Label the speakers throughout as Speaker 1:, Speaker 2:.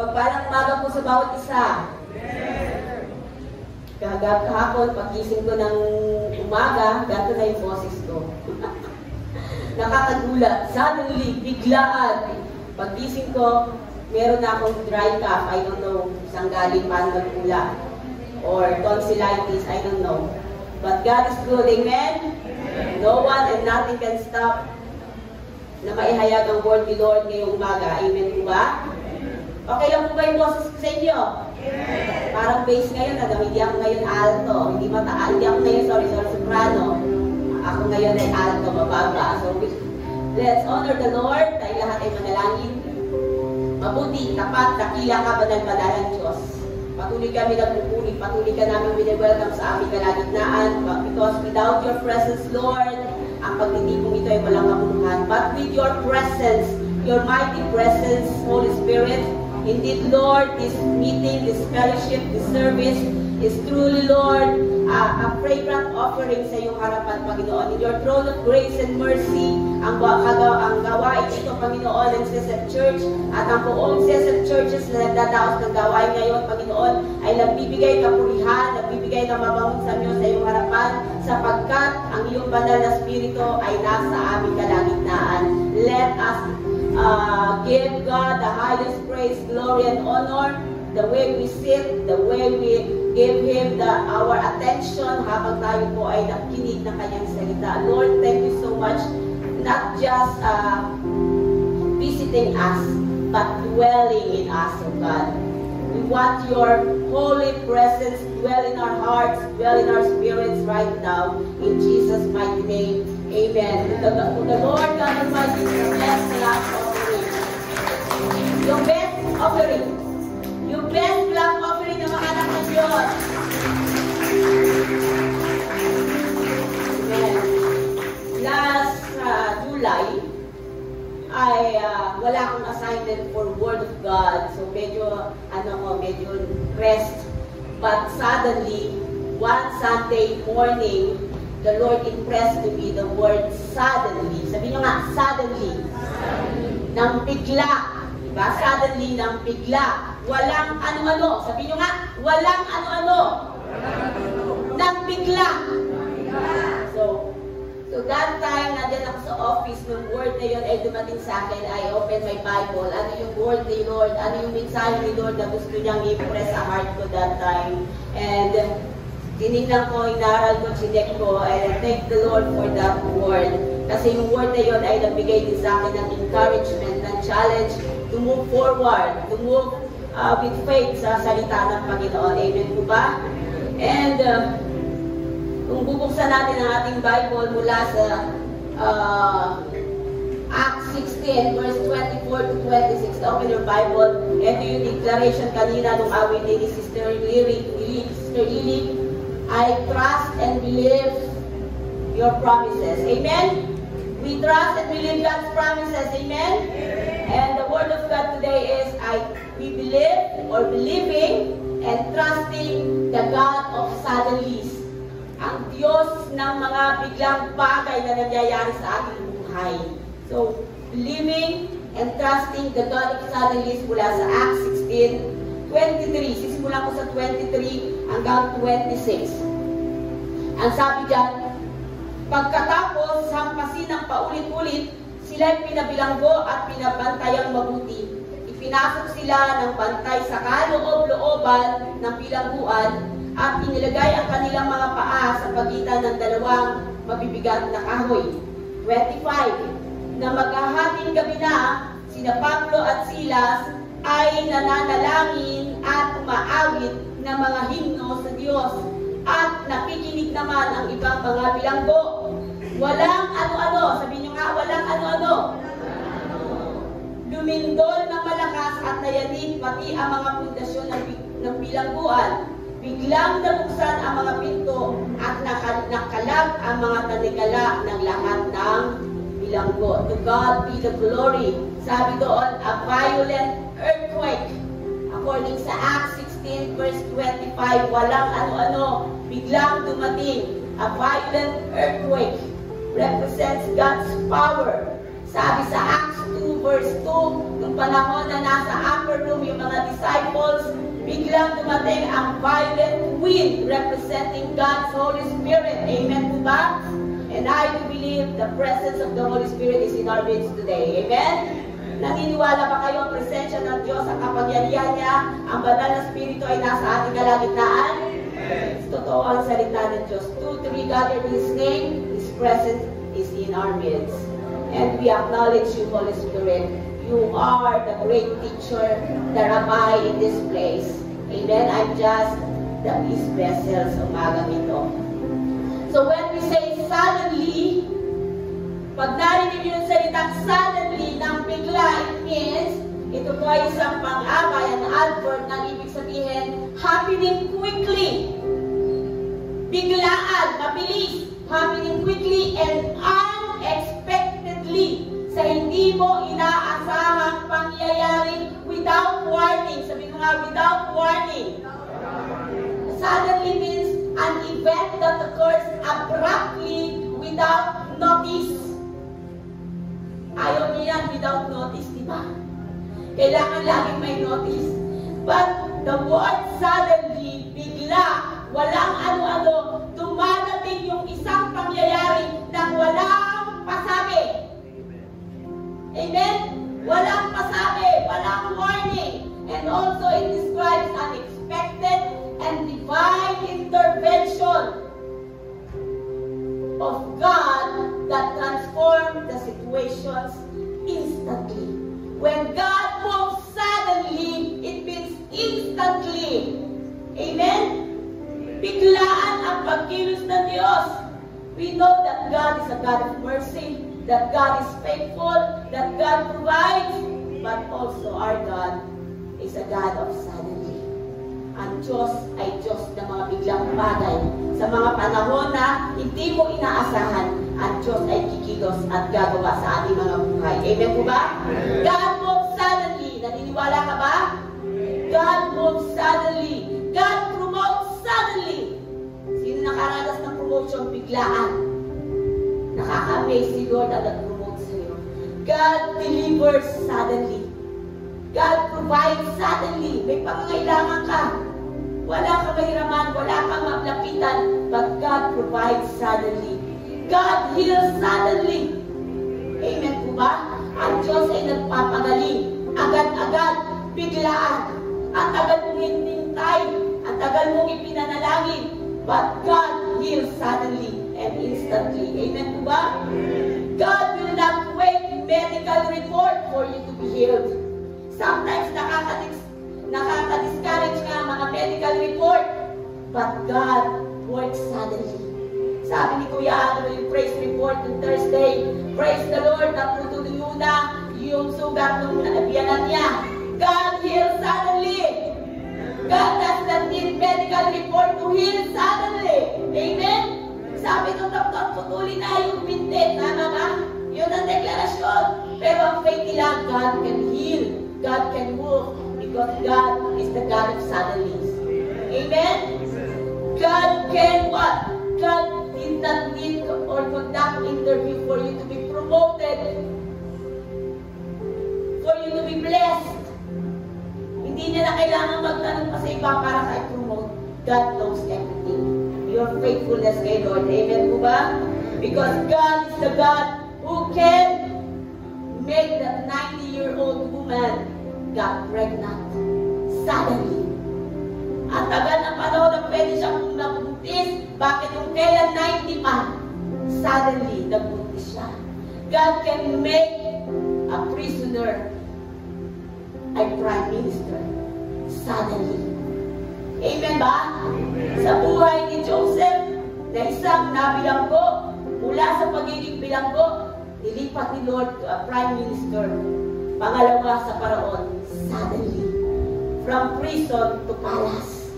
Speaker 1: Pagpalang umaga po sa bawat isa. Kahapon, pagkising ko ng umaga, gato na yung boses ko. Nakakagulat. Suddenly, biglaan. Pagkising ko, meron na akong dry cough. I don't know saan galing, paano nagpula. Or tonsillitis, I don't know. But God is good. Amen? No one and nothing can stop na maihayag ang word ni Lord ngayong umaga. Amen po ba? Okay lang po ba yung boses ko sa inyo? Parang bass ngayon, hindi ako ngayon alto. Hindi ako ngayon, sorry, soprano. Ako ngayon ay alto, mababa. So, let's honor the Lord. Tayo lahat ay manalangin. Mabuti, tapat, dakila ka, banal-banal ang Diyos. Patuloy kami nagpupuli, patuloy ka namin winewelcome sa aming kalagitnaan. Because without your presence, Lord, ang pagtitipong ito ay walang kabuluhan. But with your presence, your mighty presence, Holy Spirit, indeed, Lord, this meeting, this fellowship, this service is truly, Lord, a fragrant offering sa iyong harapan, Panginoon. In your throne of grace and mercy, ang gawain ito, Panginoon, ng CSF Church at ang buong CSF Churches na nagdadaos ng gawain ngayon, Panginoon, ay nagbibigay kapurihan, nagbibigay ng mabangon sa iyo sa iyong harapan, sapagkat ang iyong banal na spirito ay nasa aming kalagitnaan. Let us give God the highest praise, glory, and honor, the way we sit, the way we give Him our attention habang tayo po ay nakikinig ng kanyang salita. Lord, thank you so much, not just visiting us, but dwelling in us, O God. We want your holy presence dwell in our hearts, dwell in our spirits right now, in Jesus' mighty name. Amen. The Lord God Almighty bless the last offering. Yung best offering. Yung best love offering ng mga anak ng Diyos. Amen. Last July, ay wala akong assignment for Word of God. So medyo rest. But suddenly, one Sunday morning, the Lord impressed to me the word suddenly. Sabi nyo nga, suddenly. Nang bigla. Diba? Suddenly, nang bigla. Walang ano-ano. Sabi nyo nga, walang ano-ano. Nang bigla. So that time, nandiyan ako sa office, nung word na yun ay dumating sa akin, I opened my Bible. Ano yung word ni Lord? Ano yung mensahe ni Lord na gusto niyang i-impress sa heart ko that time? And tinignan ko, inaral ko, chinek ko, and I thank the Lord for that word. Kasi yung word na yun ay nagbigay din sa akin ng encouragement, ng challenge to move forward, to move with faith sa salita ng Panginoon. Amen po ba? And kung bubuksan natin ang ating Bible mula sa Acts 16, verse 24 to 26, open your Bible. Ito yung declaration kanina nung awit ni Sister Lily. I trust and believe your promises. Amen? We trust and believe God's promises. Amen? And the word of God today is we believe or believing and trusting the God of suddenlies. Ang Diyos ng mga biglang bagay na nangyayari sa ating buhay. So, believing and trusting the God of suddenlies mula sa Acts 16:23. Sisimulan ko sa 23 hanggang 26. Ang sabi dyan, pagkatapos hampasin ng paulit-ulit, sila'y pinabilanggo at pinabantayang mabuti. Ipinasok sila ng bantay sa kaloob-looban ng bilangguan at inilagay ang kanilang mga paa sa pagitan ng dalawang mabibigat na kahoy. 25. Na maghahating gabi na, sina Pablo at Silas ay nananalangin at umaawit ng mga himno sa Diyos at nakikinig naman ang ibang mga bilanggo. Walang ano-ano. Sabi nyo nga, walang ano-ano. Lumindol na malakas at nayanig pati ang mga pundasyon ng bilangguan. Biglang nabuksan ang mga pinto at nakalag ang mga tanikala ng lahat ng bilanggo. To God be the glory. Sabi doon, a violent earthquake. According sa Acts 16 verse 25, walang ano-ano, biglang dumating. A violent earthquake represents God's power. Sabi sa Acts 2 verse 2, nung panahon na nasa upper room yung mga biglang dumating ang violet wind representing God's Holy Spirit. Amen po ba? And I do believe the presence of the Holy Spirit is in our midst today. Amen? Naniniwala ba kayo ang presensya ng Diyos, ang kapangyarihan niya, ang banal na Espiritu ay nasa ating kalagitnaan? Totoo ang salita ng Diyos. 2, 3 gathered in His name, His presence is in our midst. And we acknowledge you, Holy Spirit. You are the great teacher, the rabbi in this place. Amen? I'm just the peace vessel sa umagang ito. So when we say suddenly, pag narinig yung salitang suddenly ng bigla, it means, ito po ay isang pang-abay, an adverb na ibig sabihin, happening quickly. Biglaan, mabilis, happening quickly and unexpectedly. Sa hindi mo inaasahang pangyayari without warning. Sabi ko nga, without warning. Suddenly means an event that occurs abruptly without notice. Ayaw niya yan without notice, di ba? Kailangan laging may notice. But the word suddenly, bigla, walang ano-ano, dumadating yung isang pangyayari na walang pasabi. Amen? Walang pasabi, walang warning. And also it describes unexpected and divine intervention of God that transformed the situations instantly. When God moves suddenly, it means instantly. Amen? Biglaan ang pagkilos ng Diyos. We know that God is a God of mercy, that God is faithful, that God provides, but also our God is a God of suddenly. Ang Diyos ay Diyos ng mga biglang bagay. Sa mga panahon na hindi mo inaasahan, ang Diyos ay kikilos at gagawa sa ating mga buhay. Amen po ba? God moves suddenly. Naniniwala ka ba? God moves suddenly. God promotes suddenly. Sino nakaranas ng promotion? Biglaan. Nakaka-amaze si Lord na nag-promote sa iyo. God delivers suddenly. God provides suddenly. May pangangailangan ka. Wala kang mahiraman, wala kang maplapitan, but God provides suddenly. God heals suddenly. Amen po ba? Ang Diyos ay nagpapagaling. Agad-agad, biglaan. Ang tagal mong hinintay, ang tagal mong ipinanalangin, but God heals suddenly and instantly. Amen po ba? God will not wait medical report for you to be healed. Sometimes nakaka-discourage nga mga medical report, but God works suddenly. Sabi ni Kuya Adro yung praise report on Thursday, praise the Lord, natutuloy na yung sugat ng biyanan niya. God heals suddenly. God does not need medical report to heal suddenly. Amen? Sabi ng doktor, putuli na yung binti. Tama ba? Yun ang deklarasyon. Pero ang faith nila, God can heal. God can move. Because God is the God of suddenlies. Amen? God can what? God did not need or conduct interview for you to be promoted. For you to be blessed. Hindi niya na kailangan magtanong pa sa iba para ka i-promote. God knows everything. Your faithfulness kay Lord. Amen po ba? Because God is the God who can make that 90-year-old woman got pregnant suddenly. Ang tagal ng panahon na pwede siyang nabuntis. Bakit yung kailan 90 pa? Suddenly, nabuntis siya. God can make a prisoner a prime minister. Suddenly. Amen ba? Amen. Sa buhay ni Joseph, na isang nabilanggo, mula sa pagiging bilanggo, nilipat ni Lord to a prime minister. Pangalawa sa Paraon, suddenly. From prison to palace.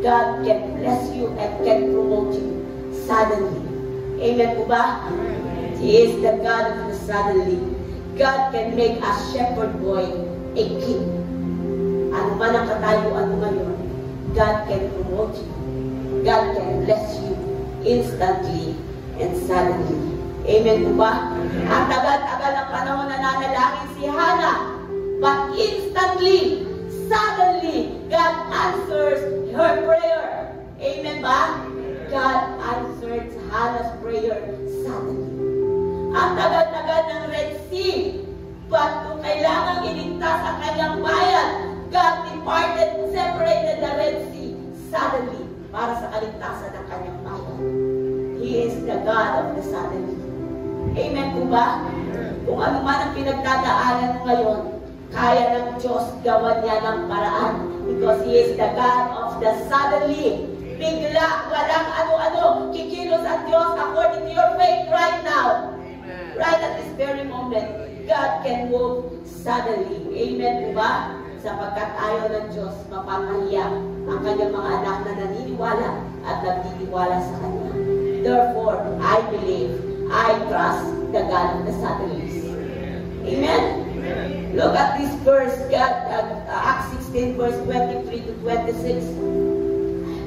Speaker 1: God can bless you and can promote you suddenly. Amen po ba? He is the God of the suddenly. God can make a shepherd boy a king. Ano man ang katayuan mo ngayon, God can promote you. God can bless you instantly and suddenly. Amen po ba? Ang tagal-tagal ng panahon na nanalangin si Hannah, but instantly, suddenly, God answers Amen po ba? Kung ano man ang pinagdadaanan mo ngayon, kaya ng Diyos gawan niya ng paraan. Because He is the God of the suddenly. Bigla, walang ano-ano, kikilos ang Diyos according to your faith right now. Amen. Right at this very moment, God can move suddenly. Amen po ba? Sapagkat ayaw ng Diyos mapangahiya ang kanyang mga anak na naniniwala at nagtitiwala sa Kanya. Therefore, I believe, I trust the God of the suddenlies. Amen? Look at this verse, God, Acts 16, verse 23 to 26.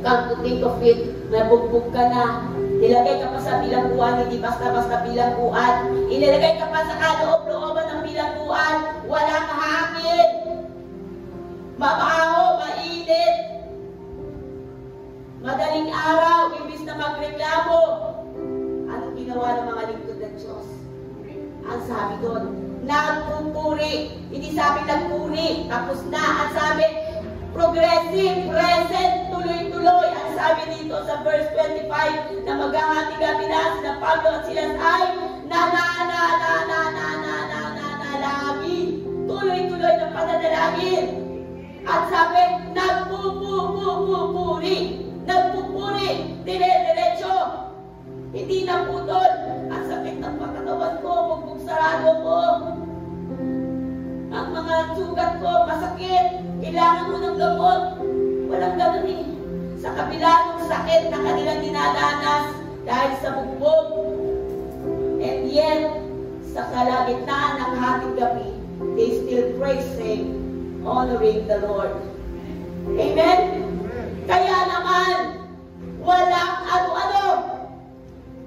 Speaker 1: Come to think of it, nabugbog ka na, nilagay ka pa sa bilangguan, hindi basta-basta bilangguan, inilagay ka pa sa kaloob-looban ng bilangguan, walang hangin, mabaho, mainit, madaling araw, imbis na magreklamo. Anong ginawa ng mga lingkod ng Diyos? Ang sabi doon, nagpupuri. Hindi sabi nagpuri, tapos na. Ang sabi, progressive, present, tuloy-tuloy. Ang sabi dito sa verse 25, na maghahati kami na sila Pablo at Silas ay nananalangin. Tuloy-tuloy ng pananalangin. At sabi, nagpupuri. Nagpupuri. Dire-diretso. Hindi na putol. Ang sakit ng pagkatawan ko, bugbog-sarado ko. Ang mga sugat ko, masakit. Kailangan mo ng gamot. Walang ganun eh. Sa kabila ng sakit na kanilang dinadanas dahil sa bugbog. And yet, sa kalagitnaan ng hating gabi, they still praising, honoring the Lord. Amen? Kaya naman, walang ano-ano.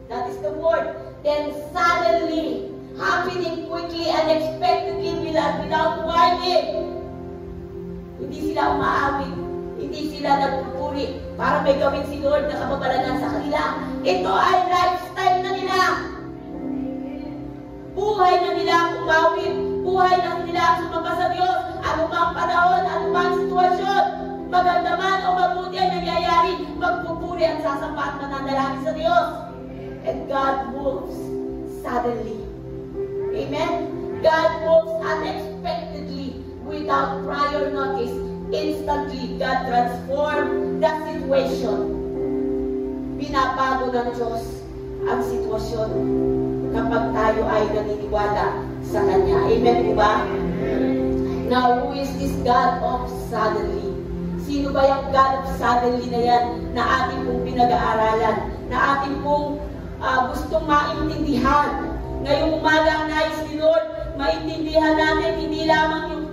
Speaker 1: That is the word. Then suddenly, happening quickly, unexpectedly, without warning. Hindi sila umaawit. Hindi sila nagpupuri para may gawin si Lord na kababalagan sa kanila. Ito ay lifestyle na nila. Buhay na nila umawit. Buhay na nila sumamba sa Diyos. Anumang panahon, anumang sitwasyon, maganda man o mabuti ang nangyayari, magpupuri at sasamba at mananalangin sa Diyos. And God moves suddenly. Amen? God moves unexpectedly without prior notice. Instantly, God transformed the situation. Binabago ng Diyos ang sitwasyon kapag tayo ay naniniwala sa Kanya. Amen po ba? Now, who is this God of suddenly? Sino ba yung God of suddenly na yan na ating pong pinag-aaralan? Na ating pong gustong maintindihan. Ngayong umaga ang nais ni Lord, maintindihan natin hindi lamang yung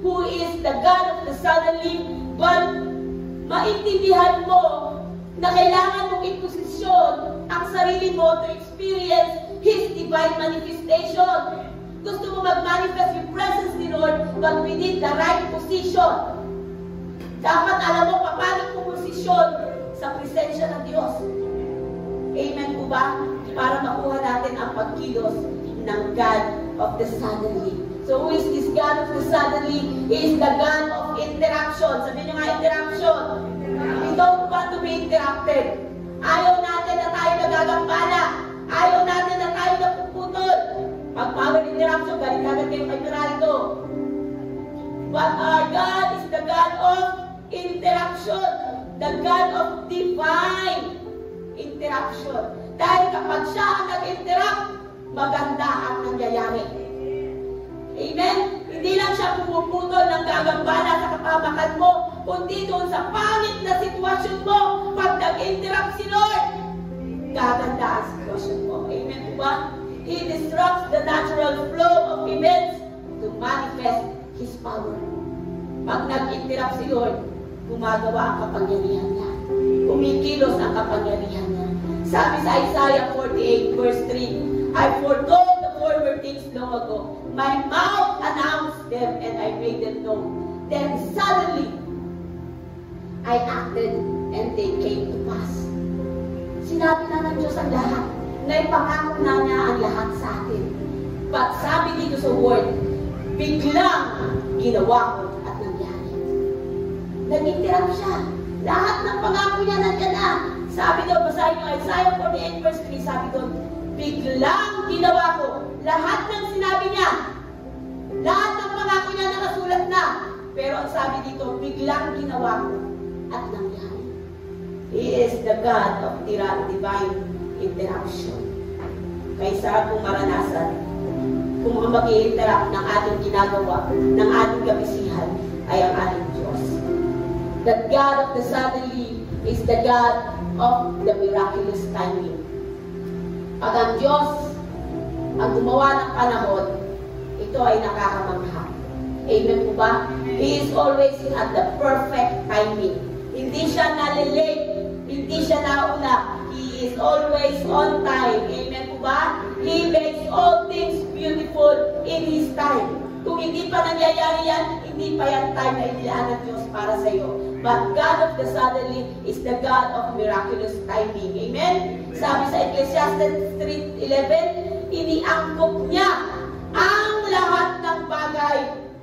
Speaker 1: who is the God of the suddenly, but maintindihan mo na kailangan mong iposisyon ang sarili mo to experience His divine manifestation. Gusto mo mag-manifest yung presence ni Lord, but we need the right position. Dapat alam mo paano pumusisyon sa presensya ng Diyos. Amen po ba? Para makuha natin ang pagkilos ng God of the suddenly. So who is this God of the suddenly? He is the God of interaction. Sabihin nyo nga interaction. We don't want to be interrupted. Ayaw natin na tayo nagagambala. Ayaw natin na tayo napuputol. Pag power interaction, galing agad kayo kay Miraldo. But our God is the God of interaction. The God of divine interaction. Dahil kapag siya ang nag-interact, maganda ang nangyayari. Amen? Hindi lang siya pumuputol ng gagambala sa kapamakan mo, kundi doon sa pangit na sitwasyon mo, pag nag-interact si Lord, gaganda ang sitwasyon mo. Amen po ba? He disrupts the natural flow of events to manifest His power. Pag nag-interact si Lord, gumagawa ang kapangyarihan niya. Kumikilos ang kapangyarihan niya. Sabi sa Isaiah 48 verse 3, I foretold the former things long ago. My mouth announced them and I made them known. Then suddenly, I acted and they came to pass. Sinabi na ng Diyos ang lahat. Naipangako na niya ang lahat sa atin. But sabi dito sa word, biglang ginawa ko at nangyari. Nag-interact siya. Lahat ng pangako niya nandiyan na. Sabi daw, basahin nyo, Isaiah 48 verse 3, sabi doon, biglang ginawa ko. Lahat ng sinabi niya, lahat ng pangako niya nakasulat na. Pero ang sabi dito, biglang ginawa ko at nangyari. He is the God of divine interaction. Kaysa kung maranasan, kung mag-i-interact ng ating ginagawa, ng ating kabisihan, ay ang ating Diyos. The God of the suddenly is the God of the miraculous timing. Pag ang Diyos ang gumawa ng panahon, ito ay nakakamangha. Amen po ba? He is always at the perfect timing. Hindi siya nalilate, hindi siya nauna. He is always on time. Amen po ba? He makes all things beautiful in His time. Kung hindi pa nangyayari yan, hindi pa yan time na inilaan ng Diyos para sa iyo. But God of the suddenly is the God of miraculous timing. Amen? Sabi sa Ecclesiastes 3:11, iniangkop niya ang lahat ng bagay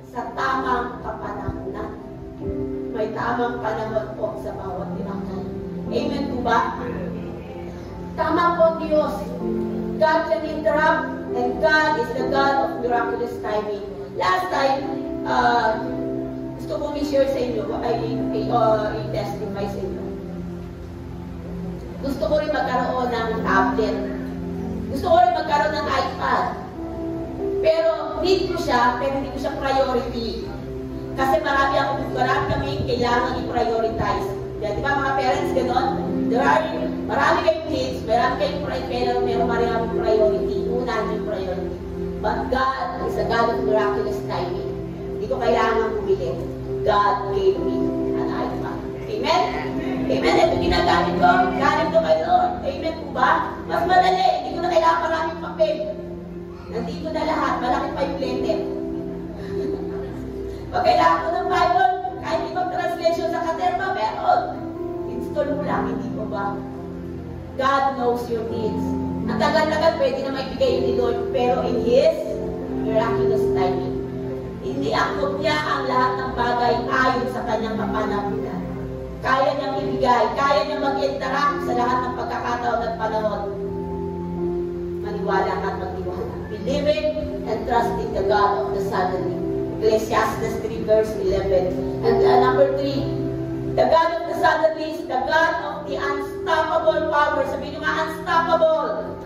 Speaker 1: sa tamang kapanahunan. May tamang panahon po sa bawat tinakay. Amen po ba? Tama po Diyos. God can interrupt and God is the God of miraculous timing. Last time, gusto kong i-share sa inyo, i-testify sa inyo. Gusto ko rin magkaroon ng tablet. Gusto ko rin magkaroon ng iPad. Pero need ko siya, pero hindi ko siya priority. Kasi marami kami kailangan i-prioritize. Di ba mga parents, gano'n? Marami kayong kids, marami kayong priority. Una yung priority. But God is a God of miraculous timing. Hindi ko kailangan bumili. God gave me an iPad. Amen? Amen? Ito ginagamit ko. Galing ko kay Lord. Amen po ba? Mas madali. Hindi ko na kailangan maraming papel. Nandito na lahat. Malaki pa yung letter. Pag kailangan ko ng Bible, kahit ibang translation sa Katerma, meron. Install mo lang. Hindi po ba? God knows your needs. Ang tagal-tagal pwede na maibigay ni Lord, pero in His miraculous timing. Hindi angkop niya ang lahat ng bagay ayon sa kanyang kapanahunan. Kaya niyang ibigay, kaya niyang mag-interact sa lahat ng pagkakataon at panahon. Maniwala at magtiwala. Believe in and trust in the God of the suddenly. Ecclesiastes 3 verse 11. And number 3, the God of the suddenly is the God of the unstoppable power. Sabihin nyo nga, unstoppable.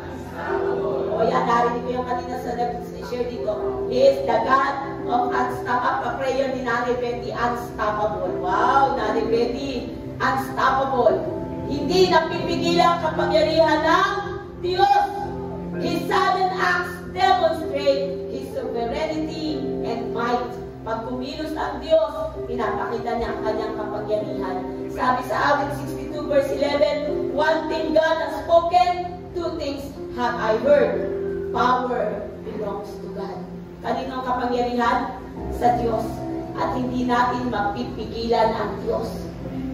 Speaker 1: O yan, narinig ko yung kanina sa nag-share dito. He is the God of unstoppable. Prayer ni Nanay Betty, unstoppable. Wow, Nanay Betty, unstoppable. Hindi napipigilan kapangyarihan ng Diyos. His sudden acts demonstrate His sovereignty and might. Pag kumilos ang Diyos, pinapakita niya ang kanyang kapangyarihan. Sabi sa awit 62 verse 11, one thing God has spoken, two things have I heard. Power belongs to God. Kanino ang kapangyarihan? Sa Diyos. At hindi natin mapipigilan ang Diyos.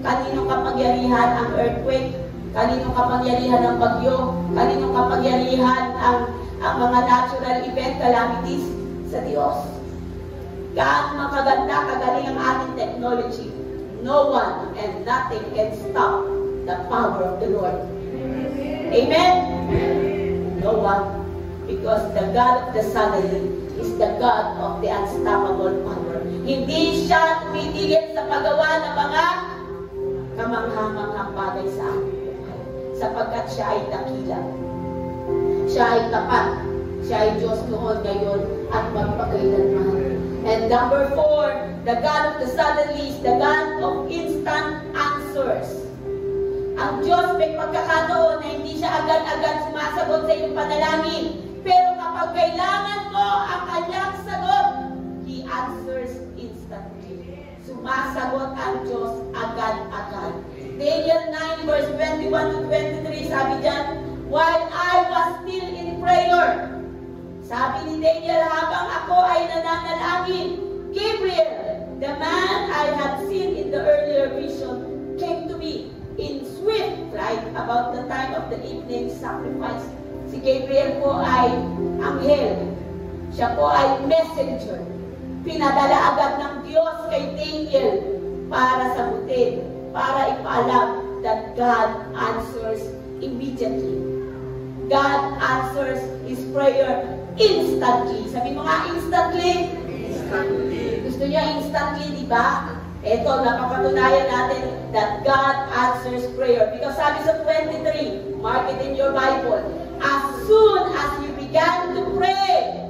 Speaker 1: Kanino kapangyarihan ang earthquake? Kanino kapangyarihan ang bagyo? Kanino kapangyarihan ang mga natural event calamities? Sa Diyos. Gaano makaganda, kagaling ang ating technology. No one and nothing can stop the power of the Lord. Amen? No one. Because the God of the suddenly is the God of the unstoppable power. Hindi siya tumitigil sa paggawa ng mga kamangha-manghang bagay sa ating buhay. Sapagkat siya ay dakila. Siya ay tapat. Siya ay Diyos noon, ngayon, at magpakailanman. And number 4, the God of the suddenly is the God of instant answers. Ang Diyos may pagkakataon na hindi siya agad-agad sumasagot sa iyong panalangin. Pero kapag kailangan mo ang kanyang sagot, He answers instantly. Sumasagot ang Diyos agad-agad. Daniel 9 verse 21 to 23, sabi dyan, while I was still in prayer, sabi ni Daniel, habang ako ay nananalangin, Gabriel, the man I had seen in the earlier vision, came to me in swift flight about the time of the evening sacrifice. Si Gabriel po ay anghel. Siya po ay messenger. Pinadala agad ng Diyos kay Daniel para sagutin, para ipaalam that God answers immediately. God answers His prayer instantly. Sabi mo nga, instantly. Gusto niya instantly, di ba? Ito, napapatunayan natin that God answers prayer. Because sabi sa 23, mark it in your Bible, as soon as you began to pray,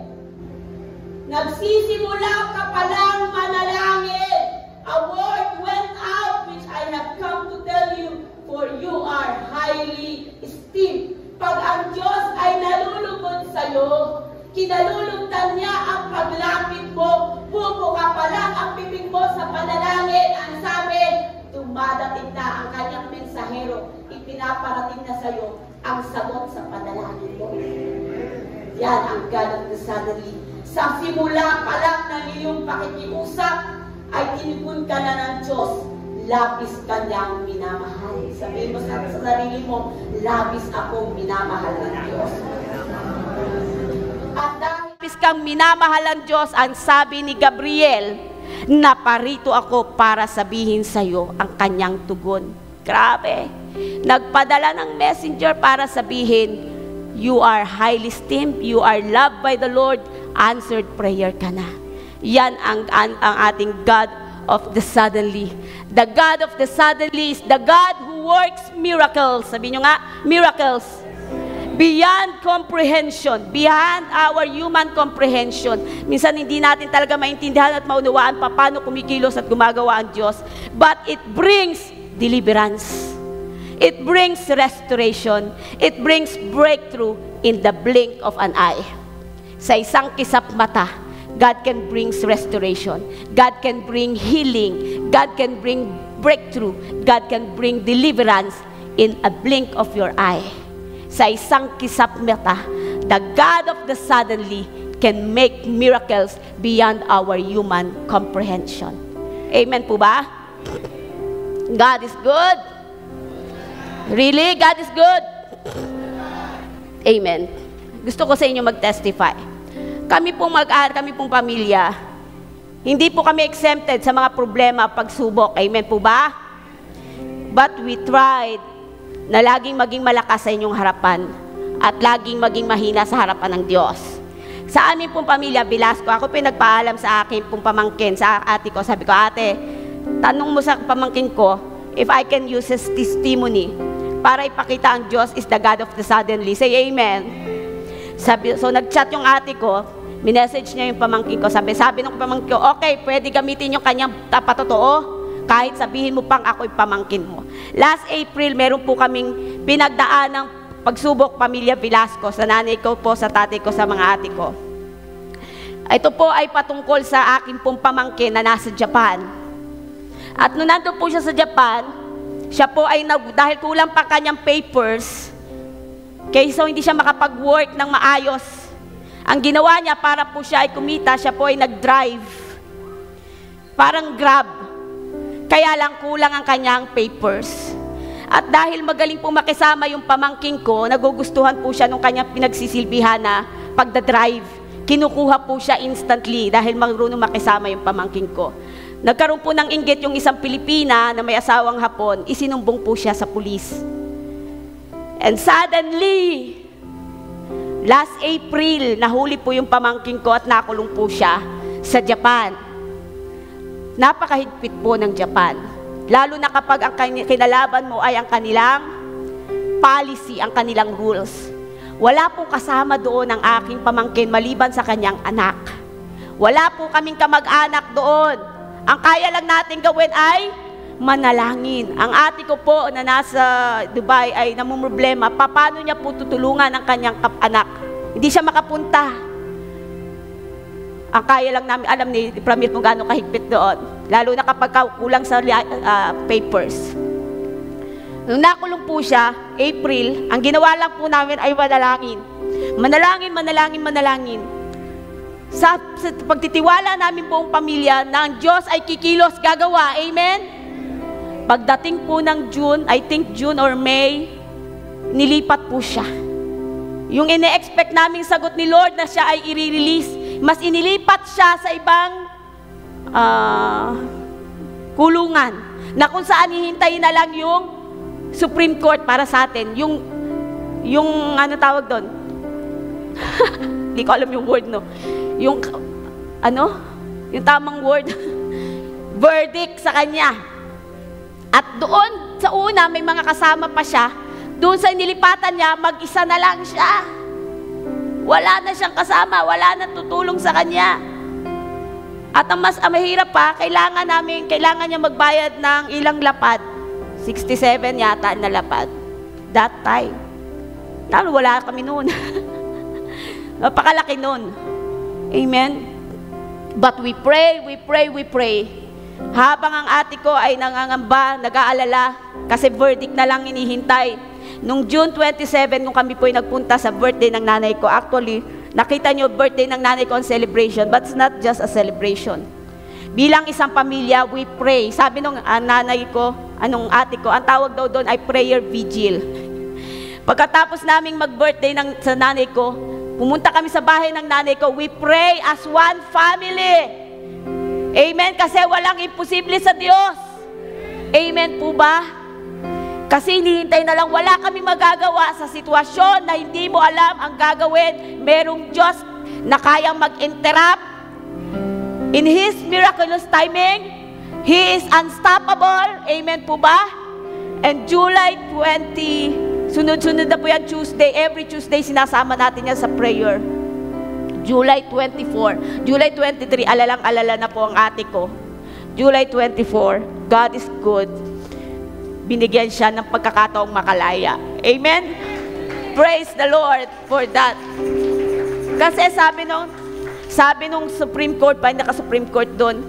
Speaker 1: nagsisimula ka palang manalangin, a word went out which I have come to tell you, for you are highly esteemed. Pag ang Diyos ay nalulugod sa'yo, kinalulugdan niya ang paglapit mo, bubuka pa lang ang bibig mo sa panalangin. Ang sabi, dumadating na ang kanyang mensahero, ipinaparating na sa iyo ang sagot sa panalangin mo. Yan ang God of the suddenly. Sa simula pa lang ng iyong pakikiusap, ay tinipon ka na ng Diyos. Labis ka niyang minamahal. Sabihin mo sa sarili mo, labis akong minamahal ng Diyos. At dahil labis kang minamahal ng Diyos, ang sabi ni Gabriel, naparito ako para sabihin sa iyo ang kanyang tugon. Grabe. Nagpadala ng messenger para sabihin, you are highly esteemed, you are loved by the Lord, answered prayer ka na. Yan ang ating God of the suddenly. The God of the suddenly is the God who works miracles. Sabi nyo nga, miracles. Beyond comprehension, beyond our human comprehension. Minsan hindi natin talaga maintindihan at maunawaan paano kumikilos at gumagawa ang Diyos. But it brings deliverance. It brings restoration. It brings breakthrough in the blink of an eye. Sa isang kisap mata, God can bring restoration. God can bring healing. God can bring breakthrough. God can bring deliverance in a blink of your eye. Sa isang kisap mata, the God of the suddenly can make miracles beyond our human comprehension. Amen po ba? God is good. Really? God is good? Amen. Gusto ko sa inyo mag-testify. Kami pong pamilya, hindi po kami exempted sa mga problema, pagsubok. Amen po ba? But we tried na laging maging malakas sa inyong harapan at laging maging mahina sa harapan ng Diyos. Sa amin pong pamilya, Velasco, ako pinagpaalam sa akin pong pamangkin, sa ate ko. Sabi ko, ate, tanong mo sa pamangkin ko if I can use his testimony para ipakita ang Diyos is the God of the suddenly. Say amen. So nag-chat yung ate ko, minessage niya yung pamangkin ko. Sabi ng pamangkin ko, okay, pwede gamitin yung kanyang patotoo, kahit sabihin mo pang ako'y pamangkin mo. Last April, meron po kaming pinagdaan ng pagsubok pamilya Velasco, sa nanay ko po, sa tatay ko, sa mga ate ko. Ito po ay patungkol sa akin pong pamangkin na nasa Japan. At nung nandun po siya sa Japan, siya po ay, dahil kulang pa kanyang papers, kaysa hindi siya makapag-work ng maayos, ang ginawa niya para po siya ay kumita, siya po ay nag-drive. Parang Grab. Kaya lang kulang ang kanyang papers. At dahil magaling po makisama yung pamangking ko, nagugustuhan po siya nung kanyang pinagsisilbihan na pagdadrive. Kinukuha po siya instantly dahil marunong makisama yung pamangking ko. Nagkaroon po ng inggit yung isang Pilipina na may asawang Hapon, isinumbong po siya sa pulis. And suddenly, last April, nahuli po yung pamangking ko at nakulong po siya sa Japan. Napakahigpit po ng Japan. Lalo na kapag ang kinalaban mo ay ang kanilang policy, ang kanilang rules. Wala pong kasama doon ang aking pamangkin maliban sa kanyang anak. Wala po kaming kamag-anak doon. Ang kaya lang natin gawin ay manalangin. Ang ate ko po na nasa Dubai ay namumroblema, paano niya po tutulungan ang kanyang anak? Hindi siya makapunta. Ang kaya lang namin, alam ni Pramir kung gaano kahigpit doon. Lalo na kapag kulang sa papers. Nung nakulong po siya, April, ang ginawa lang po namin ay manalangin. Manalangin. Sa pagtitiwala namin buong pamilya na ang Diyos ay kikilos, gagawa. Amen? Pagdating po ng June, I think June or May, nilipat po siya. Yung ine-expect naming sagot ni Lord na siya ay i-release, mas inilipat siya sa ibang kulungan na kung saan hihintayin na lang yung Supreme Court para sa atin.
Speaker 2: yung ano tawag doon? Hindi ko alam yung word, no? Yung, yung tamang word. Verdict sa kanya. At doon, sa una, may mga kasama pa siya. Doon sa inilipatan niya, mag-isa na lang siya. Wala na siyang kasama, wala na tutulong sa kanya. At ang mahirap pa, kailangan niya magbayad ng ilang lapad. 67 yata na lapad. That time. Wala kami noon. Napakalaki noon. Amen? But we pray. Habang ang ate ko ay nangangamba, nag-aalala, kasi verdict na lang inihintay. Nung June 27, nung kami po ay nagpunta sa birthday ng nanay ko, actually, nakita nyo, birthday ng nanay ko ang celebration, but it's not just a celebration. Bilang isang pamilya, we pray. Sabi nung nanay ko, ate ko, ang tawag daw doon ay prayer vigil. Pagkatapos naming mag-birthday sa nanay ko, pumunta kami sa bahay ng nanay ko, we pray as one family. Amen? Kasi walang imposible sa Diyos. Amen po ba? Kasi hinihintay na lang, wala kami magagawa sa sitwasyon na hindi mo alam ang gagawin. Merong Diyos na kayang mag-interrupt. In His miraculous timing, He is unstoppable. Amen po ba? And July 20, sunod-sunod na po yan Tuesday. Every Tuesday, sinasama natin yan sa prayer. July 24, July 23, alalang-alala na po ang ate ko. July 24, God is good. Binigyan siya ng pagkakataong makalaya. Amen? Praise the Lord for that. Kasi sabi nung Supreme Court pa, naka-Supreme Court doon,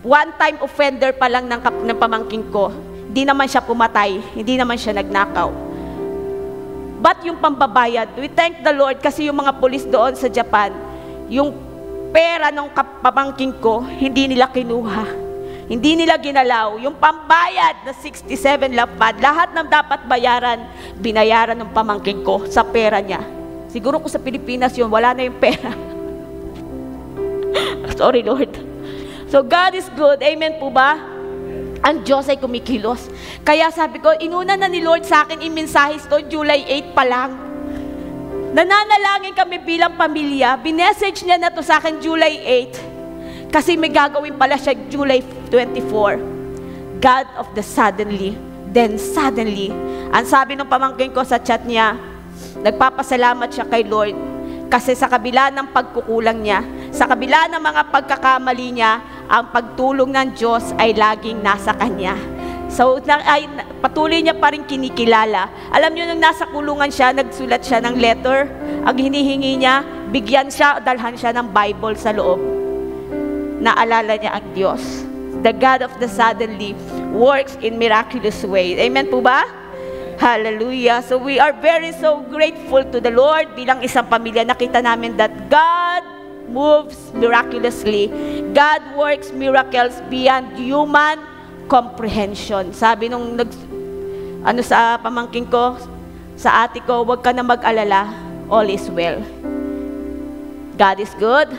Speaker 2: one-time offender pa lang ng pamangking ko. Hindi naman siya pumatay, hindi naman siya nagnakaw. But yung pambabayad, we thank the Lord kasi yung mga pulis doon sa Japan, yung pera ng pamangking ko, hindi nila kinuha. Hindi nila ginalaw. Yung pambayad na 67 lapad, lahat ng dapat bayaran, binayaran ng pamangking ko sa pera niya. Siguro kung sa Pilipinas yun, wala na yung pera. Sorry, Lord. So God is good. Amen po ba? Ang Diyos ay kumikilos. Kaya sabi ko, inuna na ni Lord sa akin i-mensahis to, July 8 pa lang. Nananalangin kami bilang pamilya. Binessage niya na to sa akin July 8. Kasi may gagawin pala siya July 24. God of the suddenly. Then suddenly, ang sabi ng pamangkin ko sa chat niya, nagpapasalamat siya kay Lord. Kasi sa kabila ng pagkukulang niya, sa kabila ng mga pagkakamali niya, ang pagtulong ng Diyos ay laging nasa Kanya. So, patuloy niya pa rin kinikilala. Alam niyo, nung nasa kulungan siya, nagsulat siya ng letter. Ang hinihingi niya, bigyan siya, dalhan siya ng Bible sa loob. Naalala niya ang Diyos. The God of the suddenly works in miraculous ways. Amen po ba? Hallelujah. So, we are so grateful to the Lord. Bilang isang pamilya, nakita namin that God moves miraculously. God works miracles beyond human comprehension. Sabi nung sa pamangking ko, sa ate ko, huwag ka na mag-alala, all is well. God is good.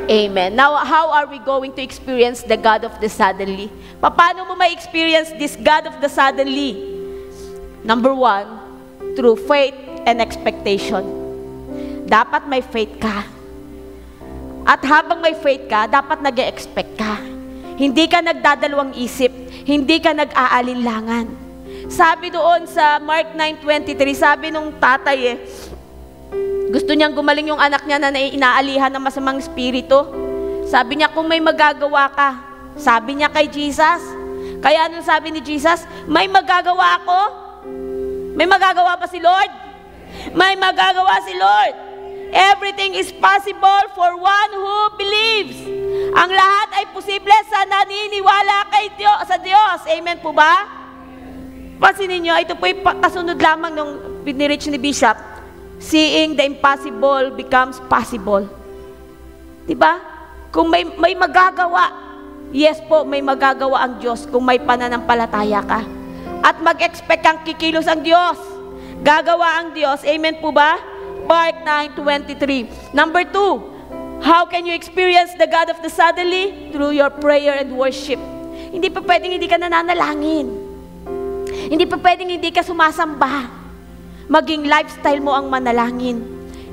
Speaker 2: Amen. Now, how are we going to experience the God of the suddenly? Paano mo ma-experience this God of the suddenly? Number 1, through faith and expectation. Dapat may faith ka. At habang may faith ka, dapat nag-e-expect ka. Hindi ka nagdadalawang isip. Hindi ka nag-aalinlangan. Sabi doon sa Mark 9:23, sabi nung tatay gusto niyang gumaling yung anak niya na inaalihan ng masamang espiritu. Sabi niya, kung may magagawa ka, sabi niya kay Jesus. Kaya anong sabi ni Jesus? May magagawa ako? May magagawa pa si Lord? May magagawa si Lord. Everything is possible for one who believes. Ang lahat ay posible sa naniniwala sa Diyos. Amen po ba? Pansinin nyo, ito po yung kasunod lamang nung binirich ni Bishop. Seeing the impossible becomes possible. Diba? Kung may magagawa, yes po, may magagawa ang Diyos kung may pananampalataya ka. At mag-expect kang kikilos ang Diyos. Gagawa ang Diyos. Amen po ba? Mark 9:23. Number 2, how can you experience the God of the suddenly? Through your prayer and worship. Hindi pa pwedeng hindi ka nananalangin. Hindi pa pwedeng hindi ka sumasamba. maging lifestyle mo ang manalangin.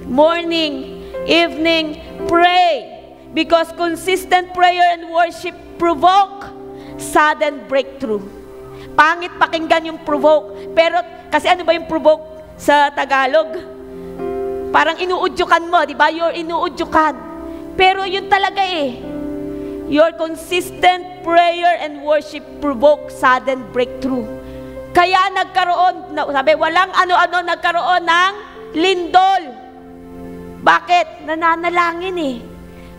Speaker 2: Morning, evening, pray. Because consistent prayer and worship provoke sudden breakthrough. Pangit pakinggan yung provoke. Pero, kasi ano ba yung provoke sa Tagalog? Parang inuudyukan mo, di ba? You're inuudyukan. Pero yun talaga eh. Your consistent prayer and worship provoke sudden breakthrough. Kaya nagkaroon, sabi, walang ano-ano nagkaroon ng lindol. Bakit? Nananalangin eh.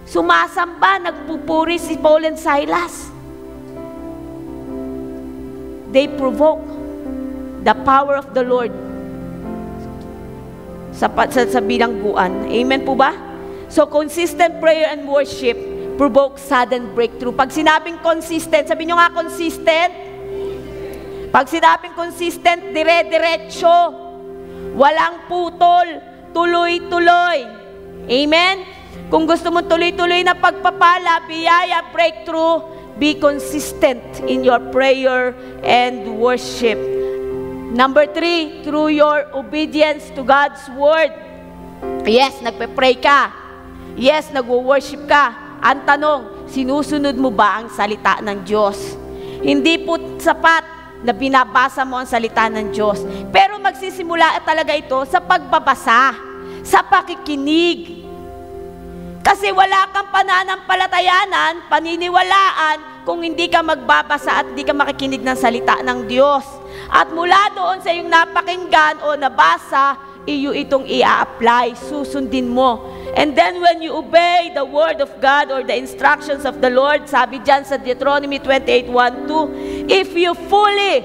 Speaker 2: Sumasamba, nagpupuri si Paul and Silas. They provoke the power of the Lord sa bilangguan. Amen po ba? So, consistent prayer and worship provoke sudden breakthrough. Pag sinabing consistent, sabi nyo nga consistent. Pag sinabing consistent, dire-diretso. Walang putol. Tuloy-tuloy. Amen? Kung gusto mo tuloy-tuloy na pagpapala, biyaya, breakthrough, be consistent in your prayer and worship. Number 3, through your obedience to God's Word. Yes, nagpe-pray ka. Yes, nagwo-worship ka. Ang tanong, sinusunod mo ba ang salita ng Diyos? Hindi po sapat na binabasa mo ang salita ng Diyos. Pero magsisimula talaga ito sa pagbabasa, sa pakikinig. Kasi wala kang pananampalatayanan, paniniwalaan, kung hindi ka magbabasa at hindi ka makikinig ng salita ng Diyos. At mula doon sa iyong napakinggan o nabasa, iyo itong i-apply, susundin mo. And then when you obey the word of God or the instructions of the Lord, sabi dyan sa Deuteronomy 28:1-2, if you fully,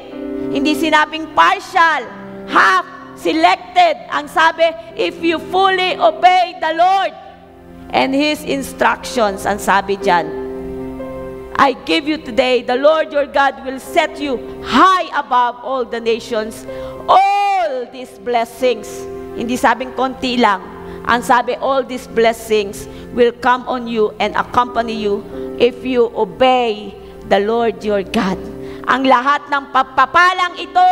Speaker 2: hindi sinabing partial, half, selected, ang sabi, if you fully obey the Lord and His instructions, ang sabi dyan, I give you today, the Lord your God will set you high above all the nations. All these blessings, hindi sabing konti lang, ang sabi, all these blessings will come on you and accompany you if you obey the Lord your God. Ang lahat ng pagpapalang ito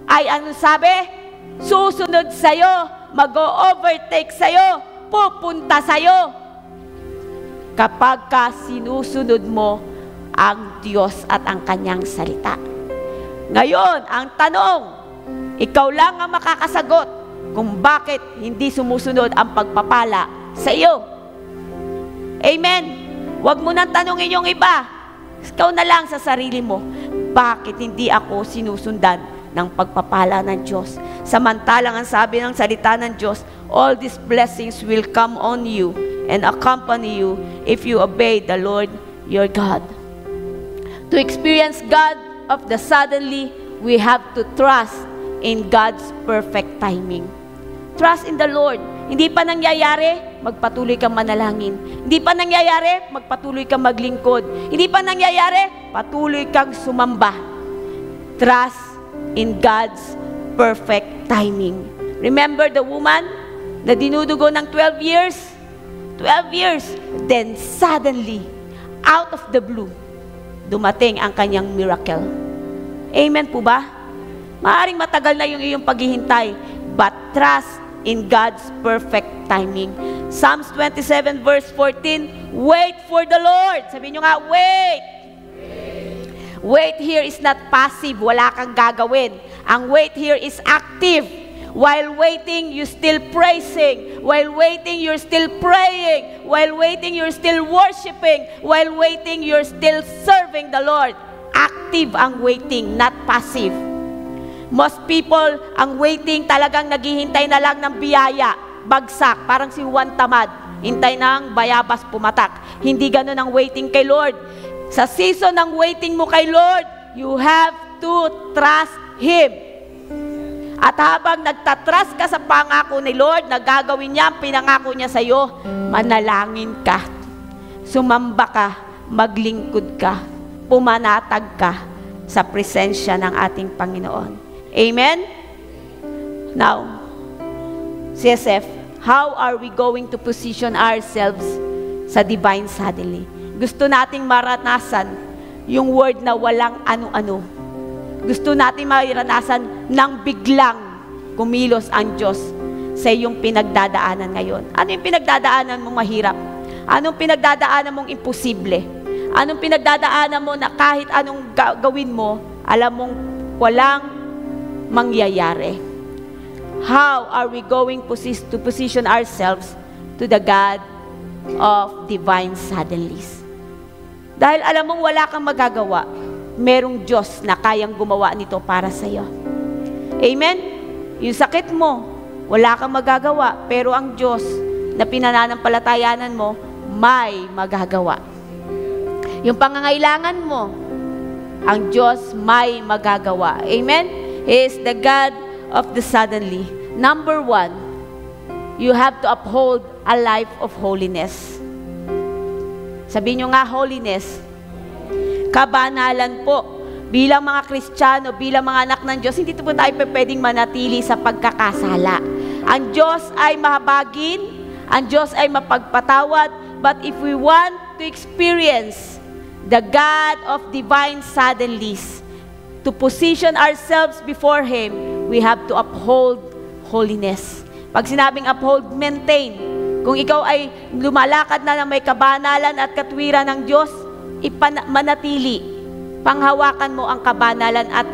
Speaker 2: ay ano sabi? Susunod sa'yo, mag-o-overtake sa'yo, pupunta sa'yo kapag ka sinusunod mo ang Diyos at ang Kanyang salita. Ngayon, ang tanong, ikaw lang ang makakasagot kung bakit hindi sumusunod ang pagpapala sa iyo. Amen? Huwag mo nang tanongin yung iba. Ikaw na lang sa sarili mo, bakit hindi ako sinusundan ng pagpapala ng Diyos? Samantalang ang sabi ng salita ng Diyos, all these blessings will come on you and accompany you if you obey the Lord your God. To experience God of the suddenly, we have to trust in God's perfect timing. Trust in the Lord. Hindi pa nangyayari, magpatuloy kang manalangin. Hindi pa nangyayari, magpatuloy kang maglingkod. Hindi pa nangyayari, patuloy kang sumamba. Trust in God's perfect timing. Remember the woman na dinudugo ng 12 years? 12 years. Then suddenly, out of the blue, dumating ang kanyang miracle. Amen po ba? Maaring matagal na yung iyong paghihintay, but trust in God's perfect timing. Psalms 27 verse 14, wait for the Lord. Sabi nyo nga, wait. Wait here is not passive, wala kang gagawin. Ang wait here is active. While waiting, you still praising. While waiting, you're still praying. While waiting, you're still worshiping. While waiting, you're still serving the Lord. Active ang waiting, not passive. Most people, ang waiting talagang naghihintay na lang ng biyaya, bagsak, parang si Juan Tamad, hintay ng bayabas pumatak. Hindi ganun ang waiting kay Lord. Sa season ng waiting mo kay Lord, you have to trust Him. At habang nagtatrust ka sa pangako ni Lord, nagagawin niya ang pinangako niya sa iyo, manalangin ka, sumamba ka, maglingkod ka, pumanatag ka sa presensya ng ating Panginoon. Amen? Now, CSF, how are we going to position ourselves sa divine suddenly? Gusto nating maranasan yung word na walang ano-ano. Gusto nating maranasan ng biglang kumilos ang Diyos sa iyong pinagdadaanan ngayon. Ano yung pinagdadaanan mong mahirap? Anong pinagdadaanan mong imposible? Anong pinagdadaanan mo na kahit anong gawin mo, alam mong walang mangyayari? How are we going to position ourselves to the God of divine suddenlies? Dahil alam mong wala kang magagawa, merong Diyos na kayang gumawa nito para sa iyo. Amen? Yung sakit mo, wala kang magagawa, pero ang Diyos na pinananampalatayanan mo, may magagawa. Yung pangangailangan mo, ang Diyos may magagawa. Amen? He is the God of the suddenly. Number 1, you have to uphold a life of holiness. Sabihin nyo nga, holiness. Kabanalan po. Bilang mga Kristiyano, bilang mga anak ng Diyos, hindi po tayo pwedeng manatili sa pagkakasala. Ang Diyos ay mahabagin, ang Diyos ay mapagpatawad, but if we want to experience the God of divine suddenlies, to position ourselves before Him, we have to uphold holiness. Pag sinabing uphold, maintain. Kung ikaw ay lumalakad na may kabanalan at katwiran ng Diyos, manatili. Panghawakan mo ang kabanalan at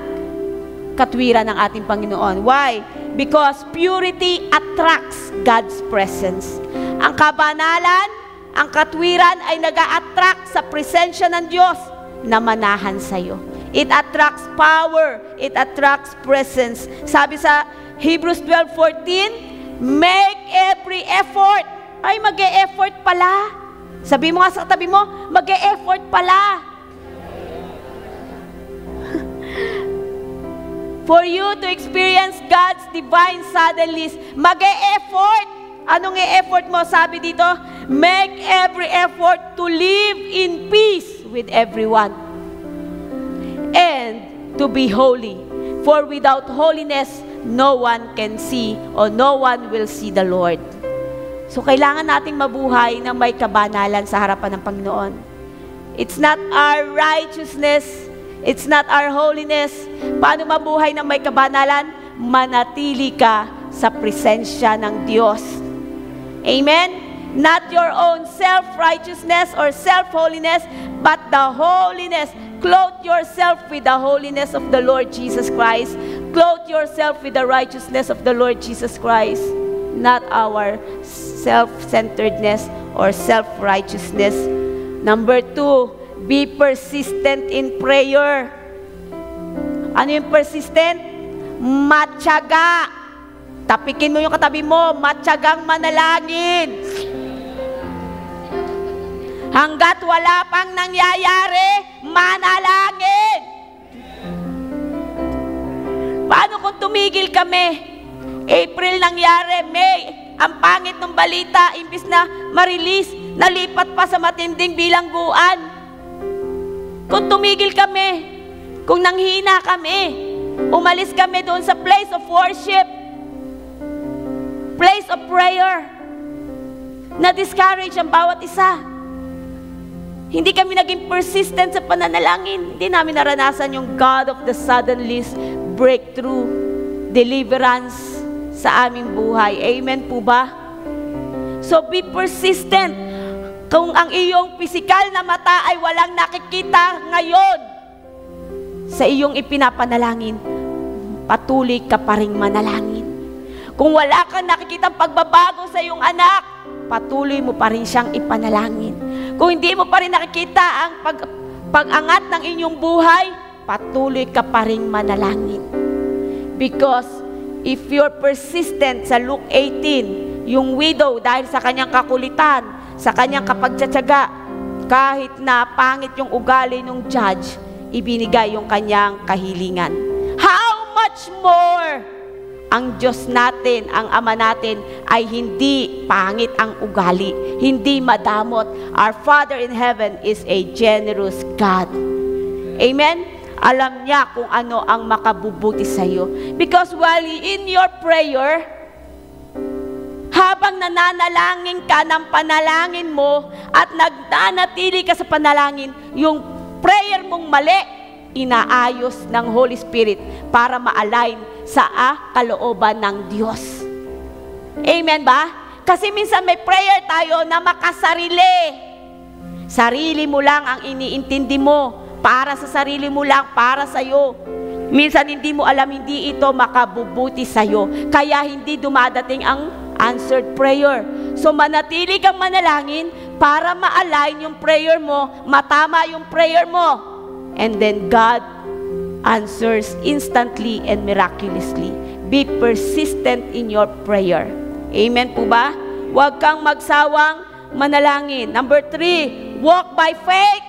Speaker 2: katwiran ng ating Panginoon. Why? Because purity attracts God's presence. Ang kabanalan, ang katwiran ay nag-a-attract sa presensya ng Diyos na manahan sa iyo. It attracts power. It attracts presence. Sabi sa Hebrews 12:14, make every effort. Ay, mag-e-effort pala. Sabi mo nga sa katabi mo, mag-e-effort pala. For you to experience God's divine suddenlies, mag-e-effort. Anong e-effort mo? Sabi dito, make every effort to live in peace with everyone and to be holy. For without holiness, no one can see or no one will see the Lord. So kailangan nating mabuhay na may kabanalan sa harapan ng Panginoon. It's not our righteousness, it's not our holiness. Paano mabuhay na may kabanalan? Manatili ka sa presensya ng Diyos. Amen? Not your own self-righteousness or self-holiness, but the holiness. Clothe yourself with the holiness of the Lord Jesus Christ. Clothe yourself with the righteousness of the Lord Jesus Christ. Not our self-centeredness or self-righteousness. Number 2, be persistent in prayer. Ano yung persistent? Matyaga. Tapikin mo yung katabi mo, matyagang manalangin. Hanggat wala pang nangyayari, manalangin. Paano kung tumigil kami? April nangyari, May, ang pangit ng balita, imbis na ma-release, nalipat pa sa matinding bilangguan. Kung tumigil kami, kung nanghina kami, umalis kami doon sa place of worship, place of prayer, na-discourage ang bawat isa. Hindi kami naging persistent sa pananalangin. Hindi namin naranasan yung God of the suddenlies, breakthrough, deliverance sa aming buhay. Amen po ba? So be persistent. Kung ang iyong pisikal na mata ay walang nakikita ngayon sa iyong ipinapanalangin, patuloy ka pa ring manalangin. Kung wala kang nakikitang pagbabago sa iyong anak, patuloy mo pa rin siyang ipanalangin. Kung hindi mo pa rin nakikita ang pag-angat ng inyong buhay, patuloy ka pa rin manalangin. Because if you're persistent sa Luke 18, yung widow dahil sa kanyang kakulitan, sa kanyang kapagtsatsaga, kahit na pangit yung ugali ng judge, ibinigay yung kanyang kahilingan. How much more ang Diyos natin, ang Ama natin, ay hindi pangit ang ugali, hindi madamot. Our Father in heaven is a generous God. Amen? Alam niya kung ano ang makabubuti sa iyo. Because while in your prayer, habang nananalangin ka ng panalangin mo at nagdanatili ka sa panalangin, yung prayer mong mali, inaayos ng Holy Spirit para ma-align sa kalooban ng Diyos. Amen ba? Kasi minsan may prayer tayo na makasarili. Sarili mo lang ang iniintindi mo. Para sa sarili mo lang, para sa'yo. Minsan hindi mo alam, hindi ito makabubuti sa'yo. Kaya hindi dumadating ang answered prayer. So manatili kang manalangin para ma-align yung prayer mo, matama yung prayer mo. And then God answers instantly and miraculously. Be persistent in your prayer. Amen po ba? Huwag kang magsawang manalangin. Number 3, walk by faith,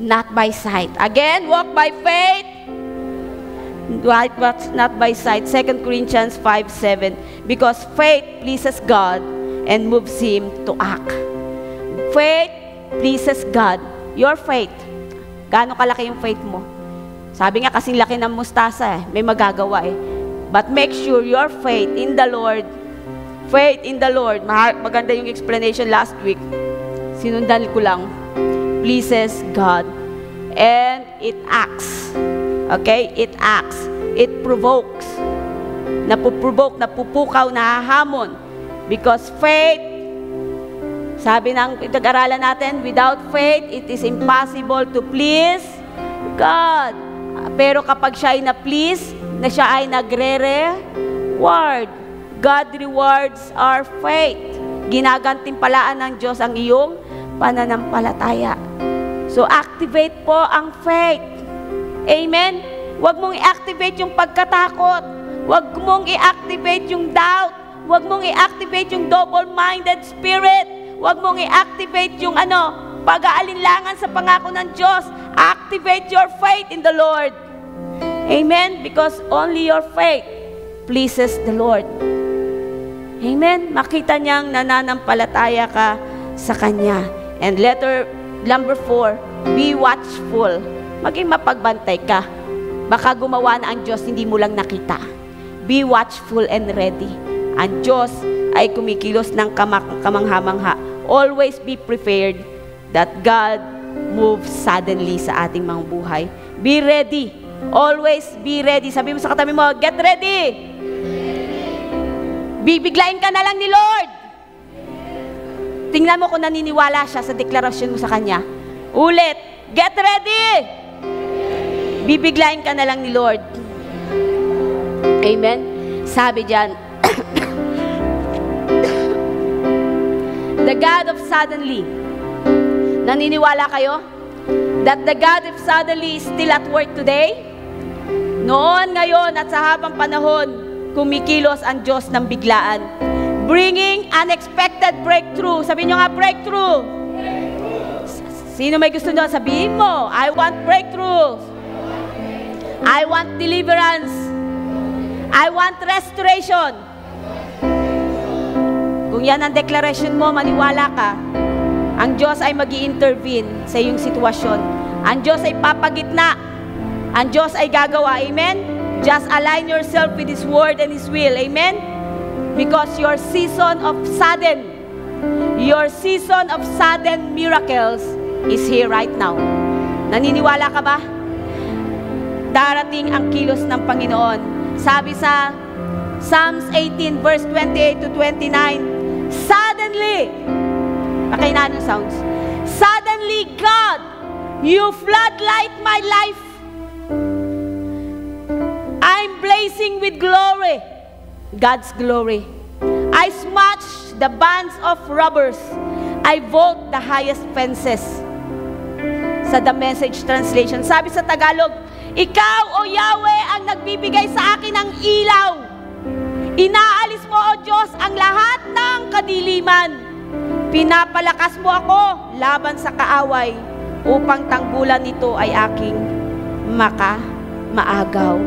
Speaker 2: not by sight. Again, walk by faith, not by sight. 2 Corinthians 5:7. Because faith pleases God and moves Him to act. Faith pleases God. Your faith. Gaano kalaki yung faith mo? Sabi nga kasing laki ng mustasa may magagawa But make sure your faith in the Lord, maganda yung explanation last week. Sinundan ko lang. Pleases God. And it acts. Okay? It acts. It provokes. Napuprovoke, napupukaw, nahahamon. Because faith, sabi ng pinag-aralan natin, without faith, it is impossible to please God. Pero kapag siya ay na-please, na siya ay nagre-reward. God rewards our faith. Ginagantimpalaan ng Diyos ang iyong pananampalataya. So, activate po ang faith. Amen? Huwag mong i-activate yung pagkatakot. Huwag mong i-activate yung doubt. Huwag mong i-activate yung double-minded spirit. Huwag mong i-activate yung pag-aalinlangan sa pangako ng Diyos. Activate your faith in the Lord. Amen? Because only your faith pleases the Lord. Amen? Makita niyang nananampalataya ka sa Kanya. And number 4, be watchful. Maging mapagbantay ka. Baka gumawa na ang Diyos, hindi mo lang nakita. Be watchful and ready. Ang Diyos ay kumikilos ng kamangha-mangha. Always be prepared that God moves suddenly sa ating mga buhay. Be ready. Always be ready. Sabi mo sa katabi mo, get ready. Bibiglain ka na lang ni Lord. Tingnan mo kung naniniwala siya sa deklarasyon mo sa Kanya. Ulit, get ready. Bibiglain ka na lang ni Lord. Amen? Sabi diyan, the God of suddenly. Naniniwala kayo? That the God of suddenly is still at work today? Noon, ngayon, at sa habang panahon, kumikilos ang Diyos ng biglaan. Bringing unexpected breakthrough. Sabihin nyo nga, breakthrough. Sino may gusto nyo? Sabihin mo, I want breakthrough. I want deliverance. I want restoration. Kung yan ang declaration mo, maniwala ka. Ang Diyos ay mag-i-intervene sa iyong sitwasyon. Ang Diyos ay papagitna. Ang Diyos ay gagawa. Amen? Just align yourself with His Word and His will. Amen? Because your season of sudden miracles is here right now. Naniniwala ka ba? Darating ang kilos ng Panginoon. Sabi sa Psalms 18 verse 28 to 29, suddenly, pakinan yung sounds, suddenly God, you floodlight my life. I'm blazing with glory, God's glory. I smash the bands of robbers. I vault the highest fences. Sa The Message Translation, sabi sa Tagalog, Ikaw, O Yahweh, ang nagbibigay sa akin ng ilaw. Inaalis mo, O Diyos, ang lahat ng kadiliman. Pinapalakas mo ako laban sa kaaway upang tanggulan nito ay aking maagaw.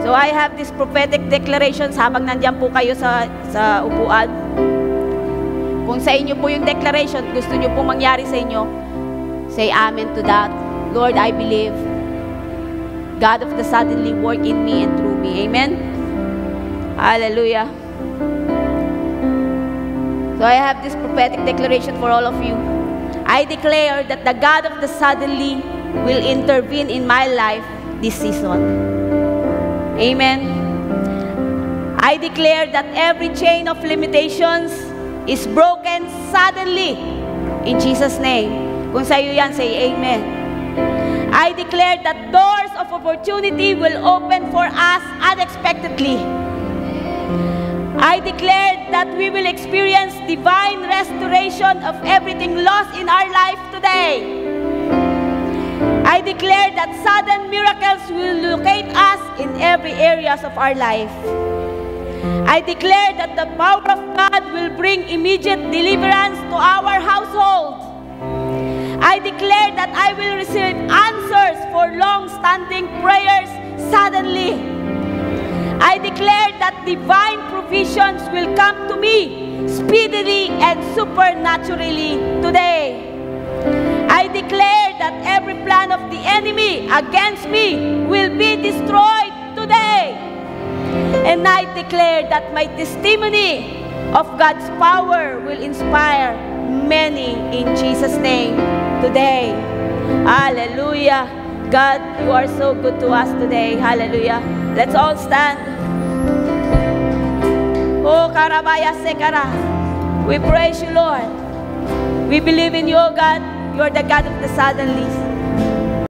Speaker 2: So I have this prophetic declaration habang nandiyan po kayo sa upuan. Kung sa inyo po yung declaration, gusto nyo po mangyari sa inyo, say amen to that. Lord, I believe God of the suddenly work in me and through me. Amen? Hallelujah. So I have this prophetic declaration for all of you. I declare that the God of the suddenly will intervene in my life this season. Amen. I declare that every chain of limitations is broken suddenly. In Jesus' name. Kung sa iyo yan, say amen. I declare that doors of opportunity will open for us unexpectedly. I declare that we will experience divine restoration of everything lost in our life today. I declare that sudden miracles will locate us in every areas of our life. I declare that the power of God will bring immediate deliverance to our household. I declare that I will receive answers for long-standing prayers suddenly. I declare that divine provisions will come to me speedily and supernaturally today. I declare that every plan of the enemy against me will be destroyed today. And I declare that my testimony of God's power will inspire many in Jesus' name today. Hallelujah. God, you are so good to us today. Hallelujah. Let's all stand. Oh, Karabaya Sekara. We praise you, Lord. We believe in you, God. You are the God of the suddenlies.